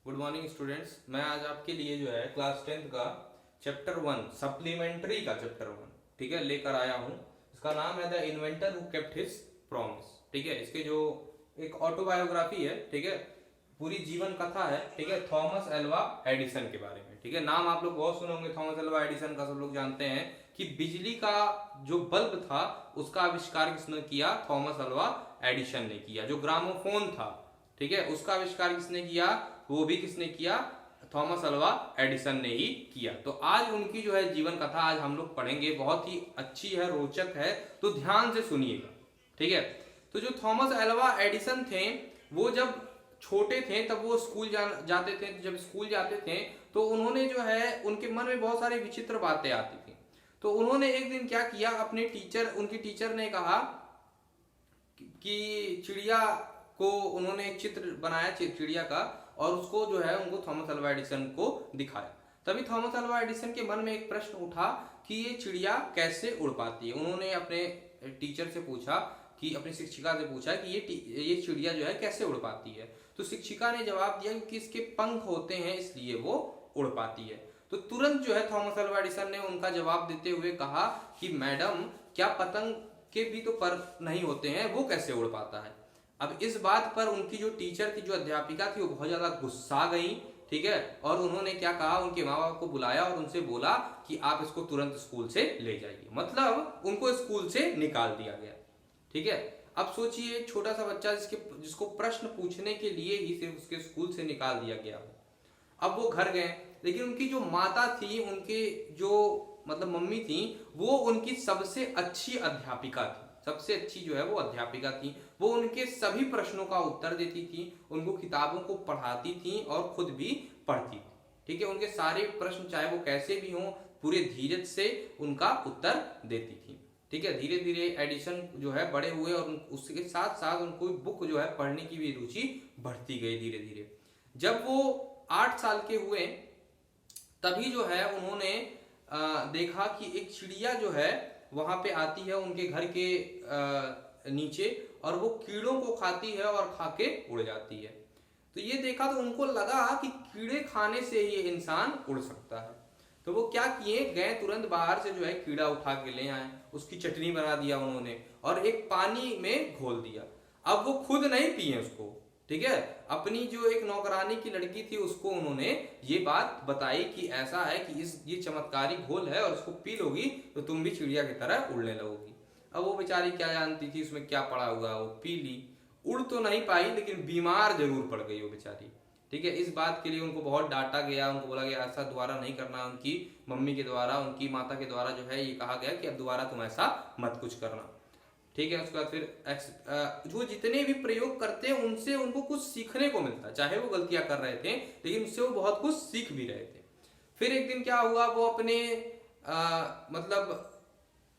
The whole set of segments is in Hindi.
Good morning students. मैं आज आपके लिए जो है क्लास 10th का चैप्टर 1 सप्लीमेंट्री का चैप्टर 1 ठीक है लेकर आया हूँ। इसका नाम है the inventor who kept his promise. ठीक है, इसके जो एक ऑटोबायोग्राफी है, ठीक है, पूरी जीवन कथा है, ठीक है, थॉमस एल्वा एडिसन के बारे में। ठीक है, नाम आप लोग बहुत सुने होंगे थॉमस एल्वा एडिसन का। सब लोग जानते हैं कि बिजली का जो बल्ब था उसका आविष्कार किसने किया? थॉमस एल्वा एडिसन ने किया। जो ग्रामोफोन था, ठीक है, उसका आविष्कार किसने किया? वो भी किसने किया? थॉमस अल्वा एडिसन ने ही किया। तो आज उनकी जो है जीवन कथा आज हम लोग पढ़ेंगे। बहुत ही अच्छी है, रोचक है, तो ध्यान से सुनिएगा। ठीक है, तो जो थॉमस एल्वा एडिसन थे वो जब छोटे थे तब वो स्कूल जाते थे। जब स्कूल जाते थे तो उन्होंने जो है उनके मन में बहुत सारी विचित्र बातें आती थी। तो उन्होंने एक दिन क्या किया, अपने उनकी टीचर ने कहा कि चिड़िया को उन्होंने एक चित्र बनाया चिड़िया का, और उसको जो है उनको थॉमस अल्वा एडिसन को दिखाया। तभी थॉमस अल्वा एडिसन के मन में एक प्रश्न उठा कि ये चिड़िया कैसे उड़ पाती है। उन्होंने अपने टीचर से पूछा कि अपनी शिक्षिका से पूछा कि ये चिड़िया जो है कैसे उड़ पाती है। तो शिक्षिका ने जवाब दिया कि इसके पंख होते हैं इसलिए वो उड़ पाती है। तो तुरंत जो है थॉमस अल्वा एडिसन ने उनका जवाब देते हुए कहा कि मैडम, क्या पतंग के भी तो पर नहीं होते हैं, वो कैसे उड़ पाता है? अब इस बात पर उनकी जो टीचर थी, जो अध्यापिका थी, वो बहुत ज्यादा गुस्सा गई। ठीक है, और उन्होंने क्या कहा, उनके माँ बाप को बुलाया और उनसे बोला कि आप इसको तुरंत स्कूल से ले जाइए। मतलब उनको स्कूल से निकाल दिया गया। ठीक है, अब सोचिए छोटा सा बच्चा जिसको प्रश्न पूछने के लिए ही सिर्फ उसके स्कूल से निकाल दिया गया हो। अब वो घर गए, लेकिन उनकी जो माता थी, उनके जो मतलब मम्मी थी, वो उनकी सबसे अच्छी अध्यापिका थी। सबसे अच्छी जो है वो अध्यापिका थी। वो उनके सभी प्रश्नों का उत्तर देती थी, उनको किताबों को पढ़ाती थी और खुद भी पढ़ती थी। ठीक है, उनके सारे प्रश्न चाहे वो कैसे भी हों, पूरे धीरज से उनका उत्तर देती थी। ठीक है, धीरे धीरे एडिसन जो है बड़े हुए और उसके साथ साथ उनको बुक जो है पढ़ने की भी रुचि बढ़ती गई धीरे धीरे। जब वो 8 साल के हुए तभी जो है उन्होंने देखा कि एक चिड़िया जो है वहां पे आती है उनके घर के नीचे, और वो कीड़ों को खाती है और खा के उड़ जाती है। तो ये देखा तो उनको लगा कि कीड़े खाने से ही इंसान उड़ सकता है। तो वो क्या किए, गए तुरंत बाहर से जो है कीड़ा उठा के ले आए, उसकी चटनी बना दिया उन्होंने और एक पानी में घोल दिया। अब वो खुद नहीं पिए उसको, ठीक है, अपनी जो एक नौकरानी की लड़की थी उसको उन्होंने ये बात बताई कि ऐसा है कि ये चमत्कारी घोल है और इसको पी लोगी तो तुम भी चिड़िया की तरह उड़ने लगोगी। अब वो बेचारी क्या जानती थी उसमें क्या पड़ा हुआ, वो पी ली। उड़ तो नहीं पाई लेकिन बीमार जरूर पड़ गई वो बेचारी। ठीक है, इस बात के लिए उनको बहुत डांटा गया, उनको बोला गया ऐसा दोबारा नहीं करना। उनकी मम्मी के द्वारा, उनकी माता के द्वारा जो है ये कहा गया कि अब दोबारा तुम ऐसा मत कुछ करना। ठीक है, उसके बाद फिर जो जितने भी प्रयोग करते हैं उनसे उनको कुछ सीखने को मिलता है। चाहे वो गलतियां कर रहे थे लेकिन उससे वो बहुत कुछ सीख भी रहे थे। फिर एक दिन क्या हुआ, वो अपने मतलब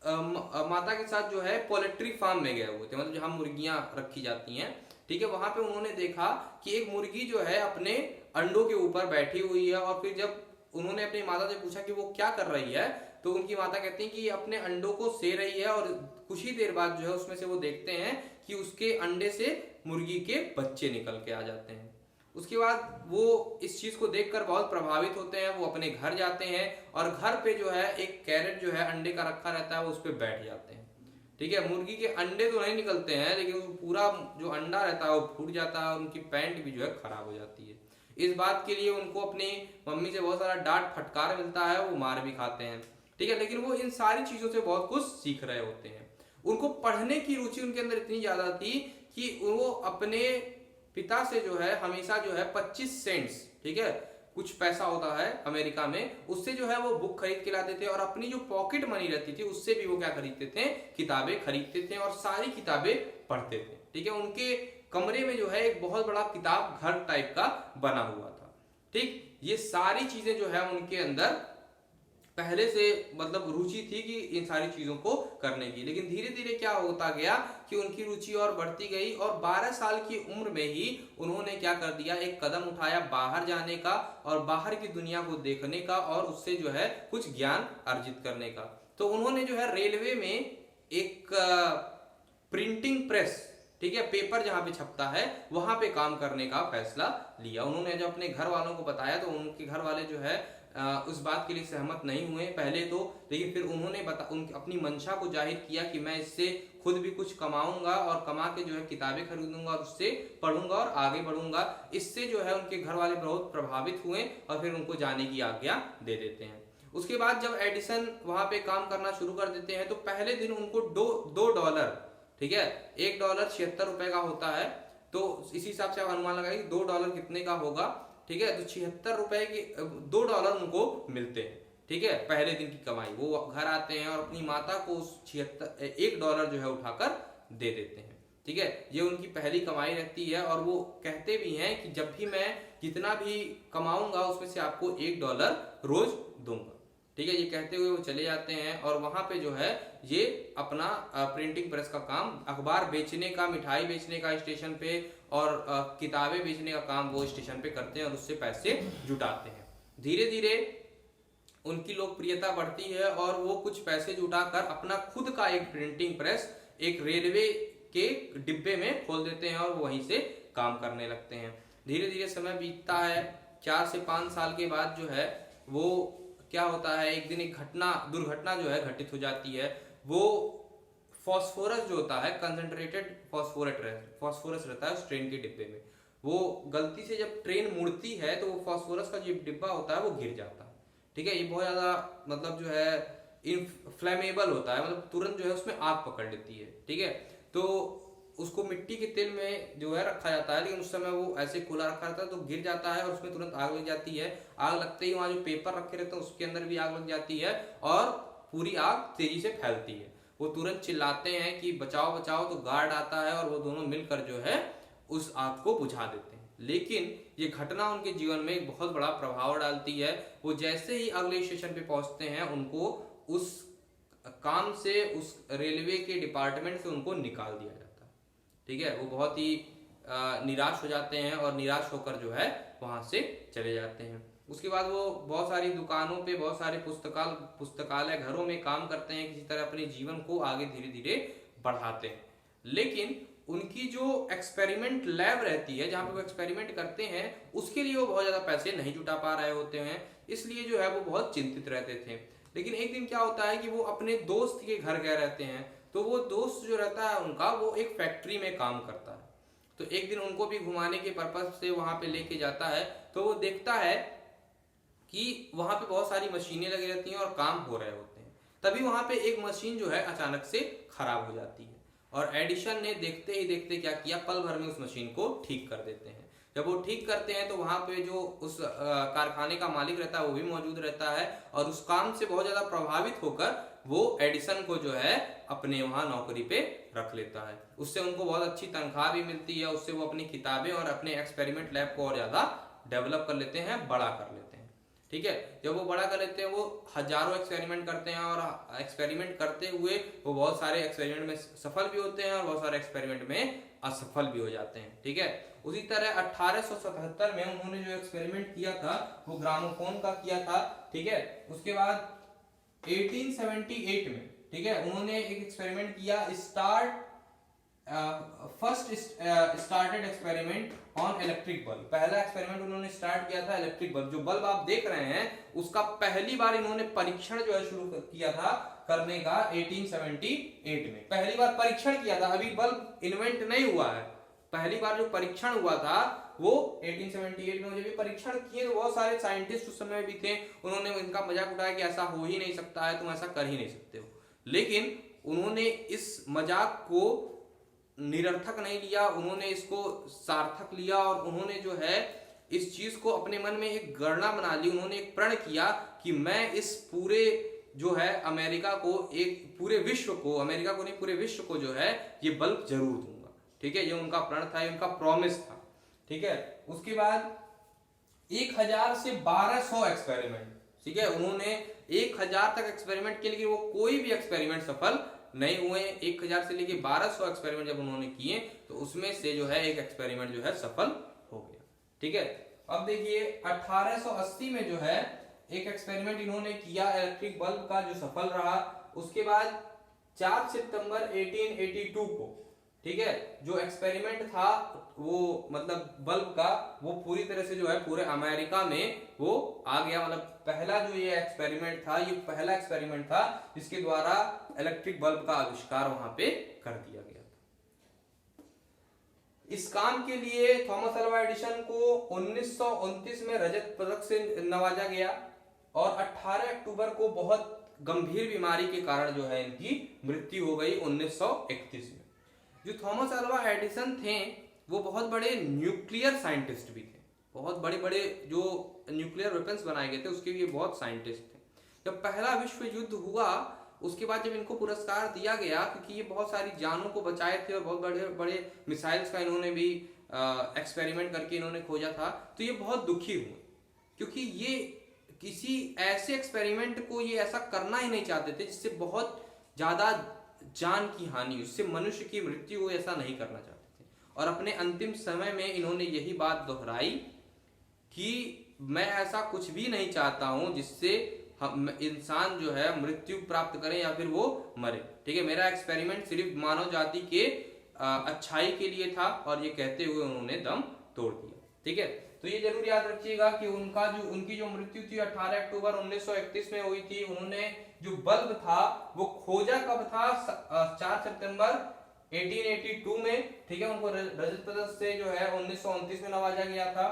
माता के साथ जो है पोल्ट्री फार्म में गए हुए थे, मतलब जहां मुर्गियां रखी जाती हैं। ठीक है, वहां पे उन्होंने देखा कि एक मुर्गी जो है अपने अंडों के ऊपर बैठी हुई है। और फिर जब उन्होंने अपनी माता से पूछा कि वो क्या कर रही है, तो उनकी माता कहती है कि अपने अंडों को से रही है। और कुछ ही देर बाद जो है उसमें से वो देखते हैं कि उसके अंडे से मुर्गी के बच्चे निकल के आ जाते हैं। उसके बाद वो इस चीज को देखकर बहुत प्रभावित होते हैं। वो अपने घर जाते हैं और घर पे जो है एक कैरेट जो है अंडे का रखा रहता है, वो उस पर बैठ जाते हैं। ठीक है, मुर्गी के अंडे तो नहीं निकलते हैं लेकिन पूरा जो अंडा रहता है वो फूट जाता है, उनकी पैंट भी जो है खराब हो जाती है। इस बात के लिए उनको अपनी मम्मी से बहुत सारा डांट फटकार मिलता है, वो मार भी खाते हैं। ठीक है, लेकिन वो इन सारी चीजों से बहुत कुछ सीख रहे होते हैं। उनको पढ़ने की रुचि उनके अंदर इतनी ज्यादा थी कि वो अपने पिता से जो है हमेशा जो है 25 सेंट्स, ठीक है, कुछ पैसा होता है अमेरिका में, उससे जो है वो बुक खरीद के लाते थे। और अपनी जो पॉकेट मनी रहती थी उससे भी वो क्या खरीदते थे, किताबें खरीदते थे और सारी किताबें पढ़ते थे। ठीक है, उनके कमरे में जो है एक बहुत बड़ा किताब घर टाइप का बना हुआ था। ठीक, ये सारी चीजें जो है उनके अंदर पहले से मतलब रुचि थी कि इन सारी चीजों को करने की। लेकिन धीरे धीरे क्या होता गया कि उनकी रुचि और बढ़ती गई और 12 साल की उम्र में ही उन्होंने क्या कर दिया, एक कदम उठाया बाहर जाने का और बाहर की दुनिया को देखने का और उससे जो है कुछ ज्ञान अर्जित करने का। तो उन्होंने जो है रेलवे में एक प्रिंटिंग प्रेस ठीक है, पेपर जहाँ पे छपता है वहां पे काम करने का फैसला लिया। उन्होंने जब अपने घर वालों को बताया तो उनके घर वाले जो है उस बात के लिए सहमत नहीं हुए पहले तो, लेकिन फिर उन्होंने अपनी मंशा को जाहिर किया कि मैं इससे खुद भी कुछ कमाऊंगा और कमा के जो है किताबें खरीदूंगा और उससे पढ़ूंगा और आगे बढ़ूंगा। इससे जो है उनके घर वाले बहुत प्रभावित हुए और फिर उनको जाने की आज्ञा दे देते हैं। उसके बाद जब एडिसन वहां पे काम करना शुरू कर देते हैं तो पहले दिन उनको दो डॉलर, ठीक है, $1 76 का होता है, तो इसी हिसाब से आप अनुमान लगाइए $2 कितने का होगा, ठीक है, तो $76 के $2 उनको मिलते हैं, ठीक है, पहले दिन की कमाई। वो घर आते हैं और अपनी माता को उस $1 जो है उठाकर दे देते हैं, ठीक है, ये उनकी पहली कमाई रहती है। और वो कहते भी हैं कि जब भी मैं जितना भी कमाऊंगा उसमें से आपको $1 रोज दूंगा, ठीक है, ये कहते हुए वो चले जाते हैं। और वहां पे जो है ये अपना प्रिंटिंग प्रेस का काम, अखबार बेचने का, मिठाई बेचने का स्टेशन पे और किताबें बेचने का काम वो स्टेशन पे करते हैं और उससे पैसे जुटाते हैं। धीरे धीरे उनकी लोकप्रियता बढ़ती है और वो कुछ पैसे जुटाकर अपना खुद का एक प्रिंटिंग प्रेस एक रेलवे के डिब्बे में खोल देते हैं और वहीं से काम करने लगते हैं। धीरे धीरे समय बीतता है, 4 से 5 साल के बाद जो है वो क्या होता है, एक दिन एक दुर्घटना जो है घटित हो जाती है। वो फास्फोरस जो होता है, कंसंट्रेटेड फास्फोरस रहता है उस ट्रेन के डिब्बे में, वो गलती से जब ट्रेन मुड़ती है तो वो फास्फोरस का जो डिब्बा होता है वो गिर जाता है, ठीक है। ये बहुत ज्यादा मतलब जो है इनफ्लेमेबल होता है, मतलब तुरंत जो है उसमें आग पकड़ लेती है, ठीक है। तो उसको मिट्टी के तेल में जो है रखा जाता है, लेकिन उस समय वो ऐसे खुला रखा रहता है तो गिर जाता है और उसमें तुरंत आग लग जाती है। आग लगते ही वहां जो पेपर रखे रहते हैं उसके अंदर भी आग लग जाती है और पूरी आग तेजी से फैलती है। वो तुरंत चिल्लाते हैं कि बचाओ बचाओ, तो गार्ड आता है और वो दोनों मिलकर जो है उस आग को बुझा देते हैं। लेकिन ये घटना उनके जीवन में एक बहुत बड़ा प्रभाव डालती है। वो जैसे ही अगले स्टेशन पे पहुंचते हैं उनको उस काम से, उस रेलवे के डिपार्टमेंट से उनको निकाल दिया जाता है, ठीक है। वो बहुत ही निराश हो जाते हैं और निराश होकर जो है वहां से चले जाते हैं। उसके बाद वो बहुत सारी दुकानों पे, बहुत सारे पुस्तकालय घरों में काम करते हैं, किसी तरह अपने जीवन को आगे धीरे धीरे बढ़ाते हैं। लेकिन उनकी जो एक्सपेरिमेंट लैब रहती है जहां पे वो एक्सपेरिमेंट करते हैं उसके लिए वो बहुत ज्यादा पैसे नहीं जुटा पा रहे होते हैं, इसलिए जो है वो बहुत चिंतित रहते थे। लेकिन एक दिन क्या होता है कि वो अपने दोस्त के घर गए रहते हैं, तो वो दोस्त जो रहता है उनका वो एक फैक्ट्री में काम करता है। तो एक दिन उनको भी घुमाने के पर्पज से वहां पे लेके जाता है, तो वो देखता है कि वहां पे बहुत सारी मशीनें लगी रहती हैं और काम हो रहे होते हैं। तभी वहां पे एक मशीन जो है अचानक से खराब हो जाती है और एडिशन ने देखते ही देखते क्या किया, पल भर में उस मशीन को ठीक कर देते हैं। जब वो ठीक करते हैं तो वहां पे जो उस कारखाने का मालिक रहता है वो भी मौजूद रहता है और उस काम से बहुत ज्यादा प्रभावित होकर वो एडिसन को जो है अपने वहां नौकरी पे रख लेता है। उससे उनको बहुत अच्छी तनख्वाह भी मिलती है, उससे वो अपनी किताबें और अपने एक्सपेरिमेंट लैब को और ज्यादा डेवलप कर लेते हैं, बड़ा कर लेते हैं, ठीक है। जब वो बड़ा कर लेते हैं वो हजारों एक्सपेरिमेंट करते हैं और एक्सपेरिमेंट करते हुए वो बहुत सारे एक्सपेरिमेंट में सफल भी होते हैं और बहुत सारे एक्सपेरिमेंट में असफल भी हो जाते हैं, ठीक है। उसी तरह 1877 में उन्होंने जो एक्सपेरिमेंट किया था वो ग्रामोफोन का किया था, ठीक है। उसके बाद 1878 में, ठीक है, उन्होंने एक एक्सपेरिमेंट किया, first started experiment on electric bulb. पहला एक्सपेरिमेंट उन्होंने स्टार्ट किया था इलेक्ट्रिक बल्ब। जो बल्ब आप देख रहे हैं उसका पहली बार इन्होंने परीक्षण जो है शुरू किया था करने का 1878 में। पहली बार परीक्षण किया था, अभी बल्ब इन्वेंट नहीं हुआ है। पहली बार जो परीक्षण हुआ था वो 1878 में। जब परीक्षण किए तो बहुत सारे साइंटिस्ट उस समय भी थे, उन्होंने इनका मजाक उठाया कि ऐसा हो ही नहीं सकता है, तुम ऐसा कर ही नहीं सकते हो। लेकिन उन्होंने इस मजाक को निरर्थक नहीं लिया, उन्होंने इसको सार्थक लिया और उन्होंने जो है इस चीज को अपने मन में एक गणना बना ली। उन्होंने एक प्रण किया कि मैं इस पूरे जो है अमेरिका को, एक पूरे विश्व को, अमेरिका को नहीं पूरे विश्व को जो है ये बल्ब जरूर दूंगा, ठीक है। ये उनका प्रण था, ये उनका प्रॉमिस था, ठीक है। उसके बाद 1000 से 1200 एक्सपेरिमेंट, ठीक है, उन्होंने 1000 तक एक्सपेरिमेंट किए लेकिन वो कोई भी एक्सपेरिमेंट सफल नहीं हुए। 1000 से लेके 1200 एक्सपेरिमेंट जब उन्होंने किए तो उसमें से जो है एक एक्सपेरिमेंट जो है सफल हो गया, ठीक है। अब देखिए 1880 में जो है एक एक्सपेरिमेंट इन्होंने किया इलेक्ट्रिक बल्ब का, जो सफल रहा। उसके बाद 4 सितंबर 1882 को, ठीक है, जो एक्सपेरिमेंट था वो मतलब बल्ब का, वो पूरी तरह से जो है पूरे अमेरिका में वो आ गया। मतलब पहला जो ये एक्सपेरिमेंट था, ये पहला एक्सपेरिमेंट था जिसके द्वारा इलेक्ट्रिक बल्ब का आविष्कार वहां पे कर दिया गया। इस काम के लिए थॉमस अल्वा एडिसन को 1929 में रजत पदक से नवाजा गया और 18 अक्टूबर को बहुत गंभीर बीमारी के कारण जो है इनकी मृत्यु हो गई 1931 में। जो थॉमस अल्वा एडिसन थे वो बहुत बड़े न्यूक्लियर साइंटिस्ट भी थे, बहुत बड़े बड़े जो न्यूक्लियर वेपन्स बनाए गए थे उसके भी बहुत साइंटिस्ट थे। जब पहला विश्व युद्ध हुआ उसके बाद जब इनको पुरस्कार दिया गया, क्योंकि ये बहुत सारी जानों को बचाए थे और बहुत बड़े बड़े मिसाइल्स का इन्होंने भी एक्सपेरिमेंट करके इन्होंने खोजा था, तो ये बहुत दुखी हुए, क्योंकि ये किसी ऐसे एक्सपेरिमेंट को ये ऐसा करना ही नहीं चाहते थे जिससे बहुत ज्यादा जान की हानि, उससे मनुष्य की मृत्यु हो, ऐसा नहीं करना चाहते थे। और अपने अंतिम समय में इन्होंने यही बात दोहराई कि मैं ऐसा कुछ भी नहीं चाहता हूं जिससे हम इंसान जो है मृत्यु प्राप्त करें या फिर वो मरे। ठीक है, मेरा एक्सपेरिमेंट सिर्फ मानव जाति के अच्छाई के लिए था, और ये कहते हुए उन्होंने दम तोड़ दिया। ठीक है, तो ये जरूर याद रखिएगा कि उनकी जो मृत्यु थी 18 अक्टूबर 1931 में हुई थी। उन्होंने जो बल्ब था वो खोजा कब था? 4 सितंबर 1882 में। ठीक है, उनको रजत पदक से जो है 1929 में नवाजा गया था।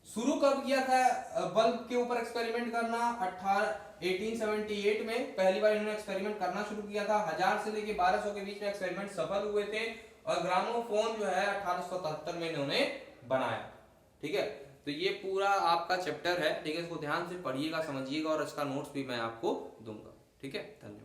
शुरू कब किया था बल्ब के ऊपर एक्सपेरिमेंट करना? 1878 में पहली बार इन्होंने एक्सपेरिमेंट करना शुरू किया था। 1000 से लेके 1200 के बीच में एक्सपेरिमेंट सफल हुए थे, और ग्रामोफोन जो है 1877 में इन्होंने बनाया। ठीक है, तो ये पूरा आपका चैप्टर है। ठीक है, इसको ध्यान से पढ़िएगा, समझिएगा, और इसका नोट्स भी मैं आपको दूंगा। ठीक है, धन्यवाद।